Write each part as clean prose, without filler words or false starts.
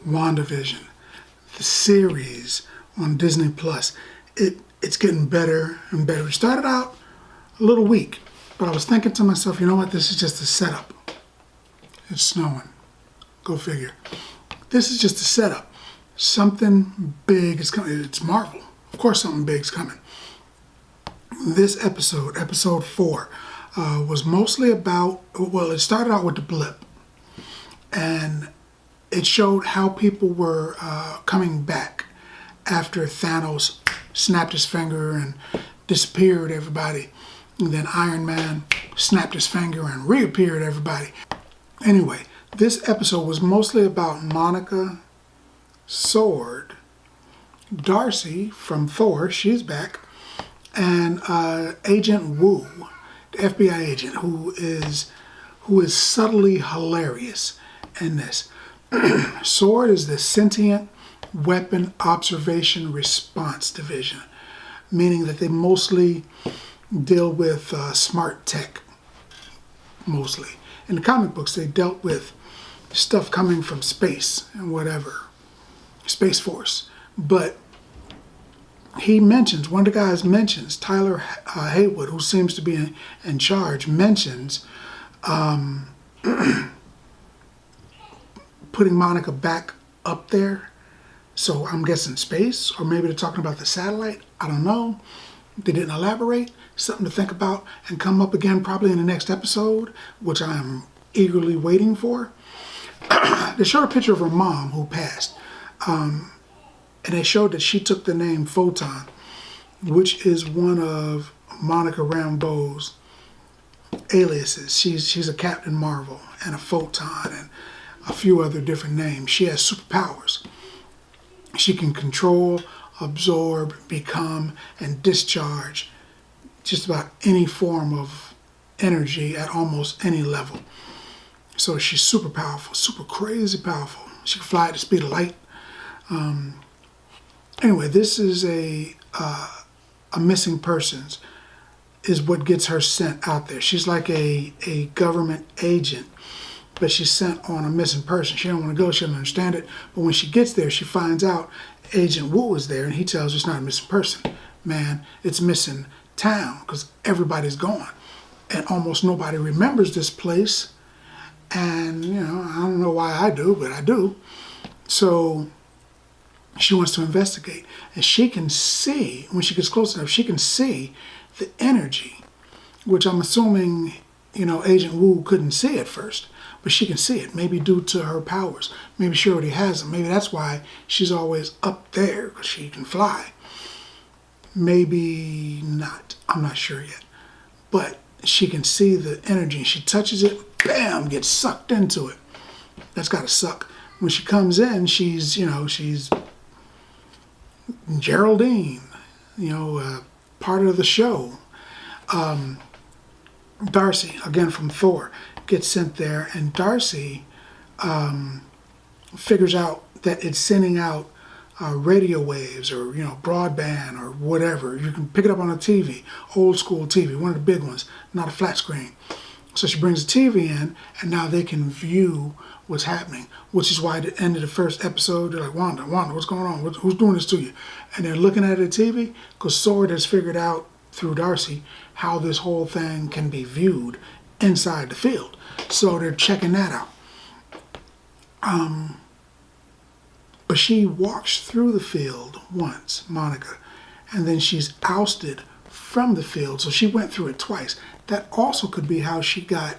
WandaVision, the series on Disney Plus. It's getting better and better. It started out a little weak, but I was thinking to myself, you know what, this is just a setup. It's snowing. Go figure. This is just a setup. Something big is coming. It's Marvel. Of course something big's coming. This episode 4, was mostly about, well, it started out with the blip. And it showed how people were coming back after Thanos snapped his finger and disappeared everybody. And then Iron Man snapped his finger and reappeared everybody. Anyway, this episode was mostly about Monica, Sword, Darcy from Thor, she's back, and Agent Wu, the FBI agent, who is subtly hilarious in this. Sword is the Sentient Weapon Observation Response Division, meaning that they mostly deal with smart tech, mostly. In the comic books, they dealt with stuff coming from space and whatever, Space Force. But he mentions, one of the guys mentions, Tyler Haywood, who seems to be in charge, mentions putting Monica back up there. So I'm guessing space, or maybe they're talking about the satellite. I don't know. They didn't elaborate. Something to think about and come up again probably in the next episode, which I am eagerly waiting for. They showed a picture of her mom who passed. And they showed that she took the name Photon, which is one of Monica Rambeau's aliases. She's a Captain Marvel and a Photon and a few other different names. She has superpowers. She can control, absorb, become, and discharge just about any form of energy at almost any level. So she's super powerful, super crazy powerful. She can fly at the speed of light. Anyway, this is a missing persons is what gets her sent out there. She's like a government agent, but she's sent on a missing person. She don't want to go, she doesn't understand it. But when she gets there, she finds out Agent Wu is there, and he tells her it's not a missing person. Man, it's missing town, because everybody's gone. And almost nobody remembers this place. And, you know, I don't know why I do, but I do. So she wants to investigate. And she can see, when she gets close enough, she can see the energy, which I'm assuming, you know, Agent Wu couldn't see at first. But she can see it, maybe due to her powers. Maybe she already has them. Maybe that's why she's always up there, because she can fly. Maybe not. I'm not sure yet. But she can see the energy. She touches it, bam, gets sucked into it. That's got to suck. When she comes in, she's Geraldine, part of the show. Darcy, again from Thor, gets sent there, and Darcy figures out that it's sending out radio waves, or broadband, or whatever. You can pick it up on a TV, old school TV, one of the big ones, not a flat screen. So she brings the TV in, and now they can view what's happening, which is why at the end of the first episode, they're like, Wanda, what's going on? Who's doing this to you? And they're looking at the TV, because Sword has figured out through Darcy how this whole thing can be viewed inside the field. So they're checking that out. But she walks through the field once, Monica, and then she's ousted from the field. So she went through it twice. That also could be how she got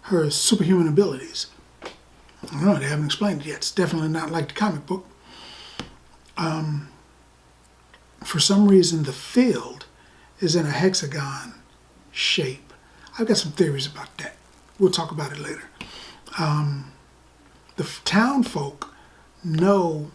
her superhuman abilities. I don't know, they haven't explained it yet. It's definitely not like the comic book. For some reason, the field is in a hexagon shape. I've got some theories about that. We'll talk about it later. The town folk know,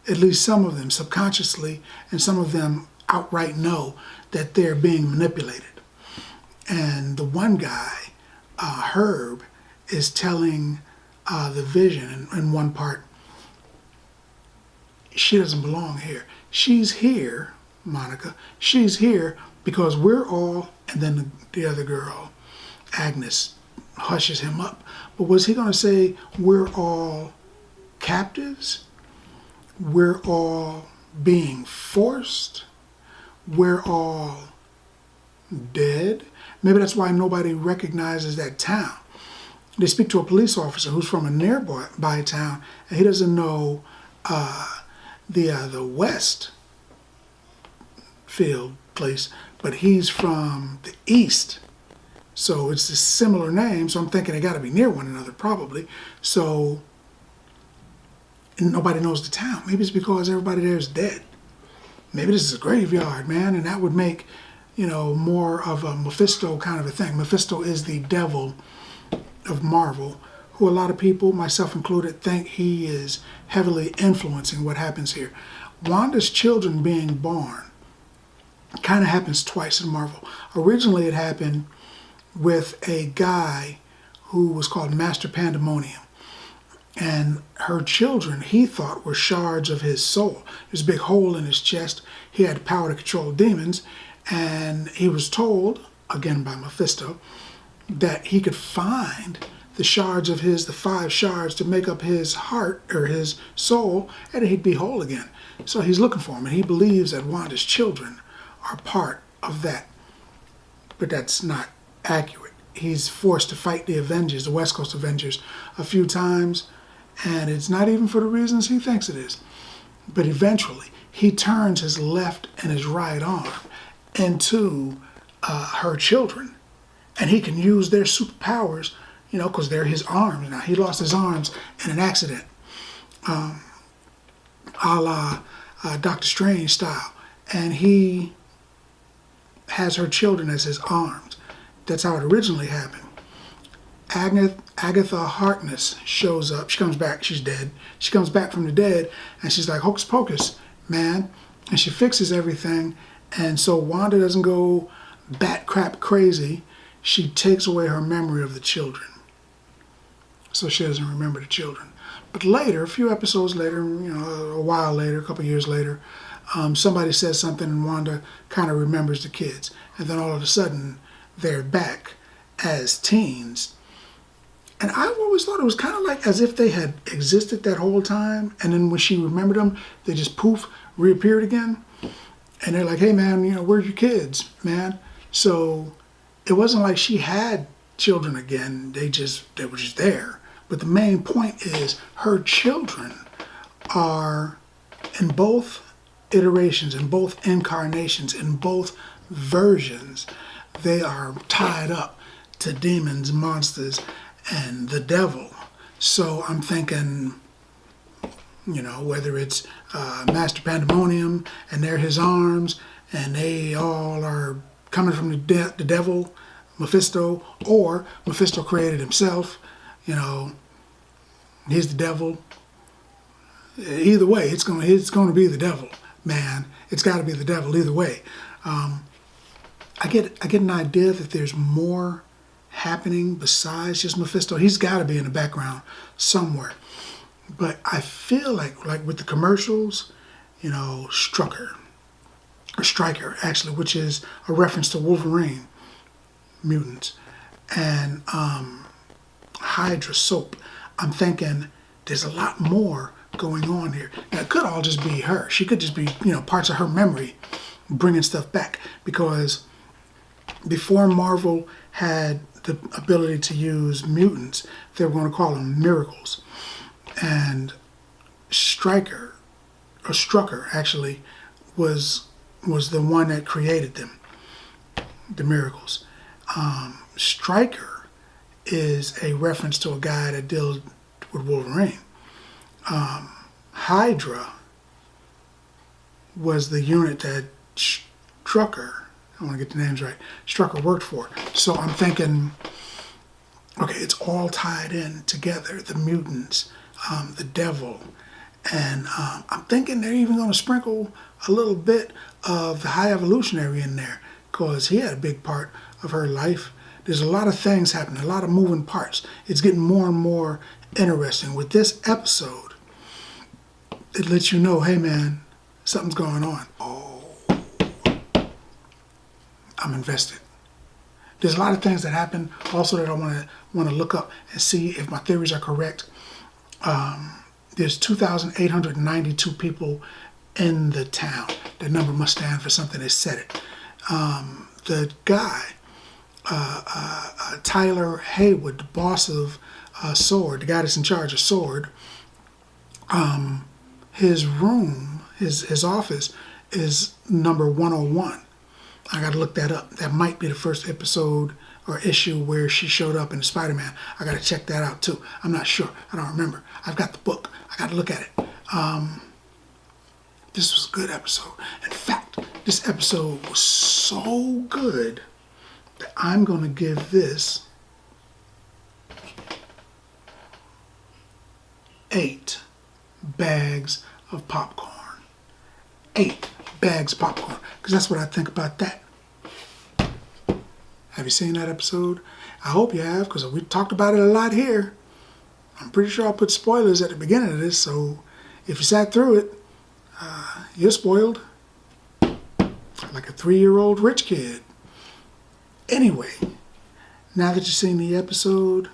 at least some of them subconsciously, and some of them outright know that they're being manipulated. And the one guy, Herb, is telling the Vision in one part, she doesn't belong here. She's here, Monica, she's here because we're all, and then the other girl, Agnes, hushes him up. But was he going to say, we're all captives. We're all being forced. We're all dead. Maybe that's why nobody recognizes that town. They speak to a police officer who's from a nearby town, and he doesn't know the West Field place, but he's from the East. So it's a similar name, so I'm thinking they got to be near one another probably. So and nobody knows the town. Maybe it's because everybody there is dead. Maybe this is a graveyard, man, and that would make, more of a Mephisto kind of a thing. Mephisto is the devil of Marvel, who a lot of people, myself included, think he is heavily influencing what happens here. Wanda's children being born kind of happens twice in Marvel. Originally it happened with a guy who was called Master Pandemonium. And her children, he thought, were shards of his soul. There's a big hole in his chest. He had the power to control demons. And he was told, again by Mephisto, that he could find the shards of the 5 shards to make up his heart or his soul, and he'd be whole again. So he's looking for him, and he believes that Wanda's children are part of that. But that's not accurate. He's forced to fight the Avengers, the West Coast Avengers, a few times, and it's not even for the reasons he thinks it is. But eventually, he turns his left and his right arm into her children, and he can use their superpowers, because they're his arms. Now, he lost his arms in an accident, a la Doctor Strange style, and he has her children as his arms. That's how it originally happened. Agatha Harkness shows up. She comes back. She's dead. She comes back from the dead, and she's like, hocus pocus, man. And she fixes everything. And so Wanda doesn't go bat crap crazy. She takes away her memory of the children. So she doesn't remember the children. But later, a few episodes later, a while later, a couple years later, somebody says something and Wanda kind of remembers the kids. And then all of a sudden, they're back as teens. And I always thought it was kind of like as if they had existed that whole time. And then when she remembered them, they just poof, reappeared again. And they're like, hey, man, where's your kids, man? So it wasn't like she had children again. They were just there. But the main point is her children are in both iterations, in both incarnations, in both versions. They are tied up to demons, monsters, and the devil. So I'm thinking, whether it's Master Pandemonium and they're his arms and they all are coming from the devil, Mephisto, or Mephisto created himself, he's the devil. Either way, it's going to be the devil, man. It's got to be the devil either way. I get an idea that there's more happening besides just Mephisto. He's got to be in the background somewhere. But I feel like with the commercials, Stryker, actually, which is a reference to Wolverine mutants, and Hydra soap. I'm thinking there's a lot more going on here. Now, it could all just be her. She could just be, parts of her memory bringing stuff back, because before Marvel had the ability to use mutants, they were going to call them miracles. And Stryker actually was the one that created them, the miracles. Stryker is a reference to a guy that deals with Wolverine. Hydra was the unit that Stryker, I want to get the names right, Stryker worked for. So I'm thinking, okay, it's all tied in together, the mutants, the devil, and I'm thinking they're even going to sprinkle a little bit of the High Evolutionary in there, because he had a big part of her life. There's a lot of things happening, a lot of moving parts. It's getting more and more interesting. With this episode, it lets you know, hey man, something's going on. Oh, I'm invested. There's a lot of things that happen also that I want to look up and see if my theories are correct. There's 2,892 people in the town. That number must stand for something. They said it. The guy, Tyler Haywood, the boss of Sword, the guy that's in charge of Sword, his room, his office is number 101. I got to look that up. That might be the first episode or issue where she showed up in Spider-Man. I got to check that out too. I'm not sure. I don't remember. I've got the book. I got to look at it. This was a good episode. In fact, this episode was so good that I'm going to give this 8 bags of popcorn. 8 bags of popcorn, because that's what I think about that. Have you seen that episode? I hope you have, because we talked about it a lot here. I'm pretty sure I put spoilers at the beginning of this, so if you sat through it, you're spoiled. Like a 3-year-old rich kid. Anyway, now that you've seen the episode,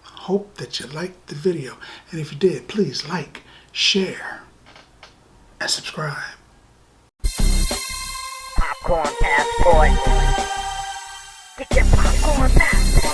I hope that you liked the video. And if you did, please like, share, and subscribe. Popcorn passport. Get your popcorn passport.